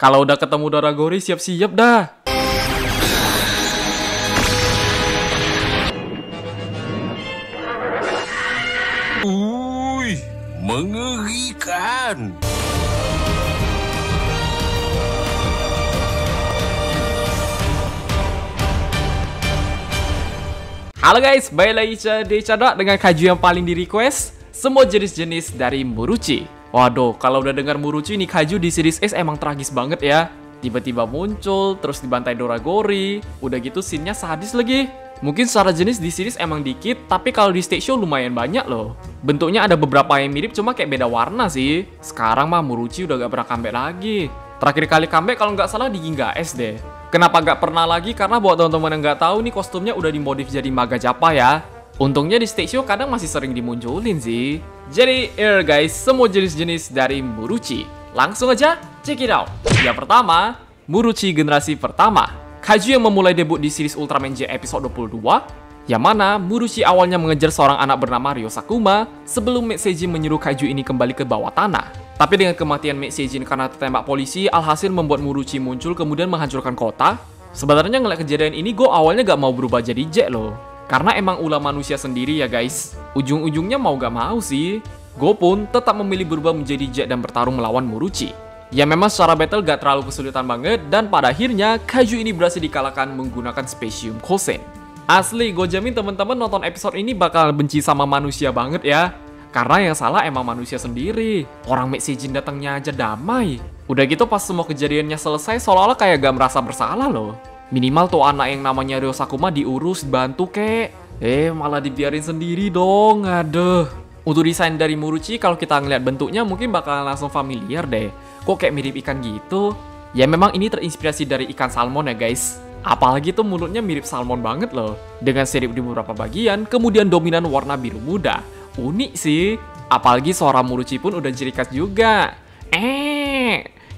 Kalau udah ketemu Doragori, siap-siap dah. Mengerikan. Halo guys, balik lagi di Cadok dengan kaiju yang paling di request, semua jenis-jenis dari Muruchi. Waduh, kalau udah dengar Muruchi nih kaiju di series S emang tragis banget ya. Tiba-tiba muncul, terus dibantai Doragori, udah gitu scene-nya sadis lagi. Mungkin secara jenis di series emang dikit, tapi kalau di stage show lumayan banyak loh. Bentuknya ada beberapa yang mirip, cuma kayak beda warna sih. Sekarang mah Muruchi udah gak pernah comeback lagi. Terakhir kali comeback kalau nggak salah di Ginga S deh. Kenapa gak pernah lagi? Karena buat teman-teman yang nggak tahu nih kostumnya udah dimodif jadi Maga Japa ya. Untungnya di stage show kadang masih sering dimunculin sih. Jadi guys, semua jenis-jenis dari Muruchi. Langsung aja check it out. Yang pertama, Muruchi generasi pertama. Kaiju yang memulai debut di series Ultraman J episode 22, yang mana Muruchi awalnya mengejar seorang anak bernama Ryo Sakuma sebelum Maid Seijin menyuruh kaiju ini kembali ke bawah tanah. Tapi dengan kematian Maid Seijin karena tertembak polisi, alhasil membuat Muruchi muncul kemudian menghancurkan kota. Sebenarnya ngeliat kejadian ini, gue awalnya gak mau berubah jadi Jack loh. Karena emang ulah manusia sendiri ya guys. Ujung-ujungnya mau gak mau sih, gue pun tetap memilih berubah menjadi Jack dan bertarung melawan Muruchi. Ya memang secara battle gak terlalu kesulitan banget, dan pada akhirnya kaiju ini berhasil dikalahkan menggunakan Specium Kosen. Asli, gue jamin teman-teman nonton episode ini bakal benci sama manusia banget ya. Karena yang salah emang manusia sendiri. Orang Maid Seijin datangnya aja damai. Udah gitu pas semua kejadiannya selesai seolah-olah kayak gak merasa bersalah loh. Minimal tuh anak yang namanya Ryo Sakuma diurus, dibantu kek. Malah dibiarin sendiri dong, aduh. Untuk desain dari Muruchi kalau kita ngeliat bentuknya mungkin bakal langsung familiar deh. Kok kayak mirip ikan gitu? Ya memang ini terinspirasi dari ikan salmon ya guys. Apalagi tuh mulutnya mirip salmon banget loh. Dengan sirip di beberapa bagian, kemudian dominan warna biru muda. Unik sih. Apalagi suara Muruchi pun udah ciri khas juga.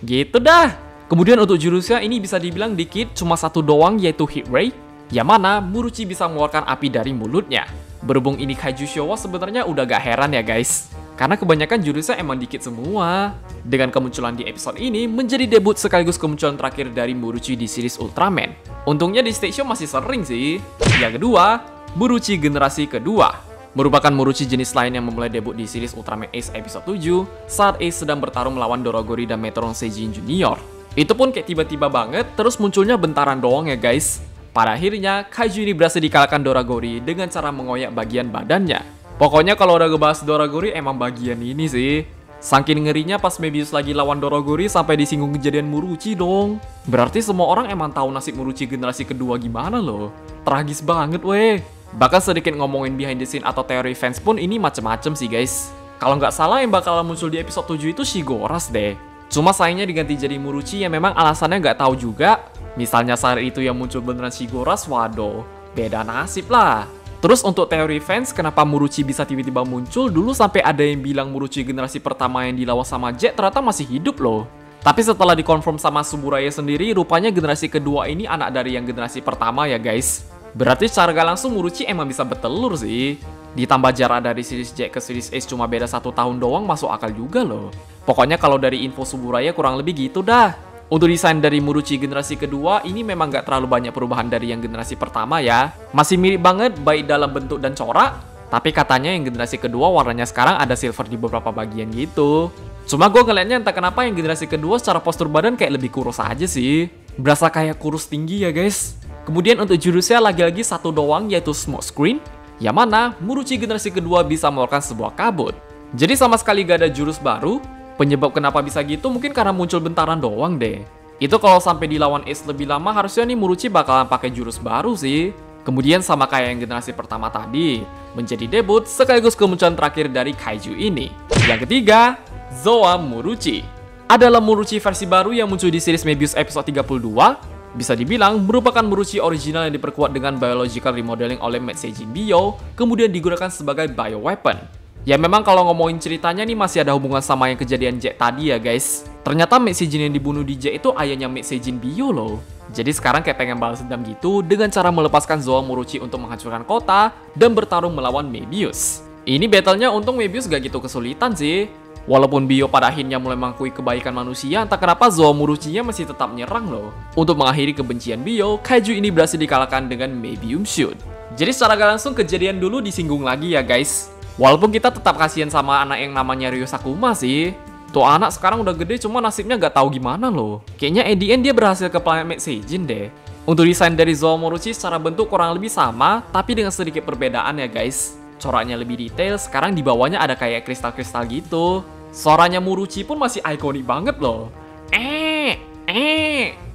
Gitu dah. Kemudian untuk jurusnya ini bisa dibilang dikit, cuma satu doang yaitu Heat Ray. Yang mana Muruchi bisa mengeluarkan api dari mulutnya. Berhubung ini kaiju Showa sebenarnya udah gak heran ya guys. Karena kebanyakan jurusnya emang dikit semua. Dengan kemunculan di episode ini menjadi debut sekaligus kemunculan terakhir dari Muruchi di series Ultraman. Untungnya di stage show masih sering sih. Yang kedua, Muruchi generasi kedua. Merupakan Muruchi jenis lain yang memulai debut di series Ultraman Ace episode 7 saat Ace sedang bertarung melawan Doragori dan Meteoron Seijin Junior. Itu pun kayak tiba-tiba banget, terus munculnya bentaran doang ya guys. Pada akhirnya, kaiju ini berhasil dikalahkan Doragori dengan cara mengoyak bagian badannya. Pokoknya kalau udah ngebahas Doragori emang bagian ini sih. Saking ngerinya pas Mebius lagi lawan Doragori sampai disinggung kejadian Muruchi dong. Berarti semua orang emang tahu nasib Muruchi generasi kedua gimana loh. Tragis banget weh. Bahkan sedikit ngomongin behind the scene atau teori fans pun ini macem-macem sih guys. Kalau nggak salah yang bakalan muncul di episode 7 itu Shigoras deh. Cuma sayangnya diganti jadi Muruchi yang memang alasannya nggak tahu juga. Misalnya saat itu yang muncul beneran Shigoras, waduh, beda nasib lah. Terus untuk teori fans, kenapa Muruchi bisa tiba-tiba muncul, dulu sampai ada yang bilang Muruchi generasi pertama yang dilawan sama Jet ternyata masih hidup loh. Tapi setelah dikonfirm sama Suburaya sendiri, rupanya generasi kedua ini anak dari yang generasi pertama ya guys. Berarti secara gak langsung Muruchi emang bisa bertelur sih. Ditambah jarak dari series Jet ke series Ace cuma beda 1 tahun doang, masuk akal juga loh. Pokoknya kalau dari info Suburaya kurang lebih gitu dah. Untuk desain dari Muruchi generasi kedua, ini memang gak terlalu banyak perubahan dari yang generasi pertama ya. Masih mirip banget baik dalam bentuk dan corak, tapi katanya yang generasi kedua warnanya sekarang ada silver di beberapa bagian gitu. Cuma gue ngeliatnya entah kenapa yang generasi kedua secara postur badan kayak lebih kurus aja sih. Berasa kayak kurus tinggi ya guys. Kemudian untuk jurusnya lagi-lagi satu doang yaitu Smoke Screen, yang mana Muruchi generasi kedua bisa mengeluarkan sebuah kabut. Jadi sama sekali gak ada jurus baru. Penyebab kenapa bisa gitu mungkin karena muncul bentaran doang deh. Itu kalau sampai dilawan Ace lebih lama harusnya nih Muruchi bakalan pakai jurus baru sih. Kemudian sama kayak yang generasi pertama tadi, menjadi debut sekaligus kemunculan terakhir dari kaiju ini. Yang ketiga, Zoa Muruchi. Adalah Muruchi versi baru yang muncul di series Mebius episode 32. Bisa dibilang merupakan Muruchi original yang diperkuat dengan biological remodeling oleh Maid Seijin Bio, kemudian digunakan sebagai bioweapon. Ya memang kalau ngomongin ceritanya nih masih ada hubungan sama yang kejadian Jack tadi ya guys. Ternyata Maid Seijin yang dibunuh di Jack itu ayahnya Maid Seijin Bio loh. Jadi sekarang kayak pengen balas dendam gitu dengan cara melepaskan Zoa Muruchi untuk menghancurkan kota dan bertarung melawan Mebius. Ini battle-nya untung Mebius gak gitu kesulitan sih. Walaupun Bio pada akhirnya mulai mengakui kebaikan manusia, entah kenapa Zoamuruchi-nya masih tetap nyerang loh. Untuk mengakhiri kebencian Bio, kaiju ini berhasil dikalahkan dengan Mebium Shoot. Jadi secara gak langsung kejadian dulu disinggung lagi ya guys. Walaupun kita tetap kasihan sama anak yang namanya Ryo Sakuma sih. Tuh anak sekarang udah gede cuma nasibnya gak tahu gimana loh. Kayaknya at the end dia berhasil ke planet Seijin deh. Untuk desain dari Zoamuruchi secara bentuk kurang lebih sama, tapi dengan sedikit perbedaan ya guys. Coraknya lebih detail, sekarang di bawahnya ada kayak kristal-kristal gitu. Suaranya Muruchi pun masih ikonik banget loh.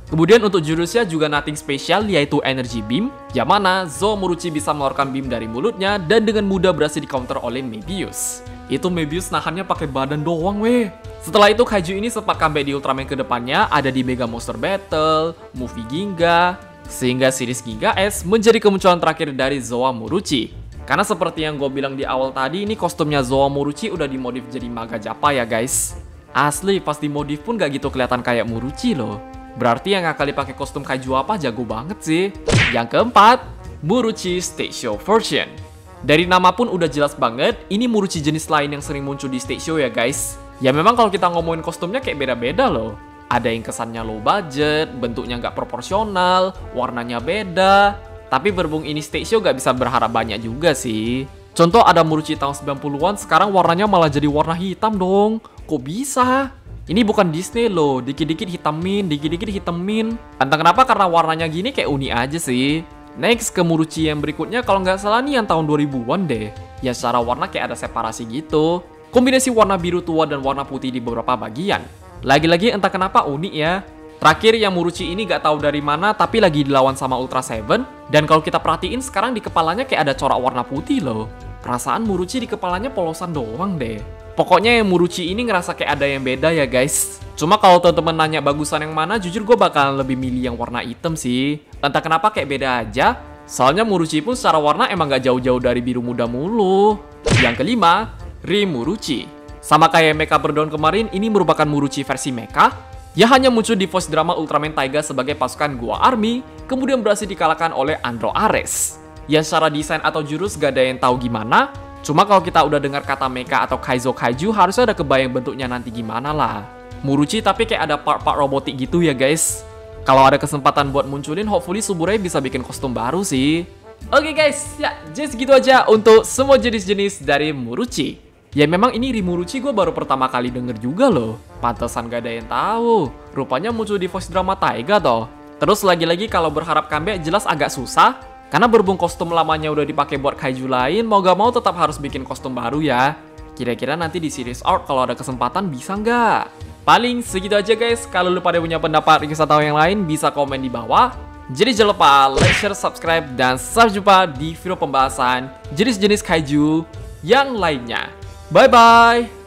Kemudian untuk jurusnya juga nothing special, yaitu Energy Beam, yang mana Zoamuruchi bisa mengeluarkan beam dari mulutnya dan dengan mudah berhasil di counter oleh Mebius. Itu Mebius nahannya pakai badan doang weh. Setelah itu kaiju ini sempat comeback di Ultraman kedepannya, ada di Mega Monster Battle, Movie Ginga, sehingga series Ginga S menjadi kemunculan terakhir dari Zoamuruchi. Karena seperti yang gue bilang di awal tadi, ini kostumnya Zoamuruchi udah dimodif jadi Maga Jappa ya guys. Asli, pas dimodif pun gak gitu kelihatan kayak Muruchi loh. Berarti yang kali pakai kostum kaiju apa jago banget sih. Yang keempat, Muruchi Stage Show Version. Dari nama pun udah jelas banget, ini Muruchi jenis lain yang sering muncul di stage show ya guys. Ya memang kalau kita ngomongin kostumnya kayak beda-beda loh. Ada yang kesannya low budget, bentuknya gak proporsional, warnanya beda. Tapi berhubung ini stage show gak bisa berharap banyak juga sih. Contoh ada Muruchi tahun 90-an, sekarang warnanya malah jadi warna hitam dong. Kok bisa? Ini bukan Disney loh, dikit-dikit hitamin, dikit-dikit hitamin. Entah kenapa karena warnanya gini kayak unik aja sih. Next ke Muruchi yang berikutnya, kalau nggak salah nih yang tahun 2000-an deh. Ya secara warna kayak ada separasi gitu. Kombinasi warna biru tua dan warna putih di beberapa bagian. Lagi-lagi entah kenapa unik ya. Terakhir yang Muruchi ini gak tahu dari mana tapi lagi dilawan sama Ultra Seven. Dan kalau kita perhatiin sekarang di kepalanya kayak ada corak warna putih loh. Perasaan Muruchi di kepalanya polosan doang deh. Pokoknya yang Muruchi ini ngerasa kayak ada yang beda ya guys. Cuma kalau teman-teman nanya bagusan yang mana, jujur gue bakalan lebih milih yang warna hitam sih. Entah kenapa kayak beda aja. Soalnya Muruchi pun secara warna emang gak jauh-jauh dari biru muda mulu. Yang kelima, Rimuruchi. Sama kayak Mecha Breakdown kemarin, ini merupakan Muruchi versi Mecha. Ia hanya muncul di voice drama Ultraman Taiga sebagai pasukan Gua Army, kemudian berhasil dikalahkan oleh Andro Ares. Ya secara desain atau jurus gak ada yang tahu gimana, cuma kalau kita udah dengar kata mecha atau kaizo kaiju harusnya ada kebayang bentuknya nanti gimana lah. Muruchi tapi kayak ada part-part robotik gitu ya guys. Kalau ada kesempatan buat munculin, hopefully Suburei bisa bikin kostum baru sih. Oke guys, ya just gitu aja untuk semua jenis-jenis dari Muruchi. Ya memang ini Rimuruchi gue baru pertama kali denger juga loh. Pantesan gak ada yang tahu. Rupanya muncul di voice drama Taiga toh. Terus lagi-lagi kalau berharap comeback jelas agak susah. Karena berhubung kostum lamanya udah dipakai buat kaiju lain, mau gak mau tetap harus bikin kostum baru ya. Kira-kira nanti di series art kalau ada kesempatan bisa nggak? Paling segitu aja guys. Kalau lu pada punya pendapat, request atau yang lain bisa komen di bawah. Jadi jangan lupa like, share, subscribe, dan sampai jumpa di video pembahasan jenis-jenis kaiju yang lainnya. Bye-bye!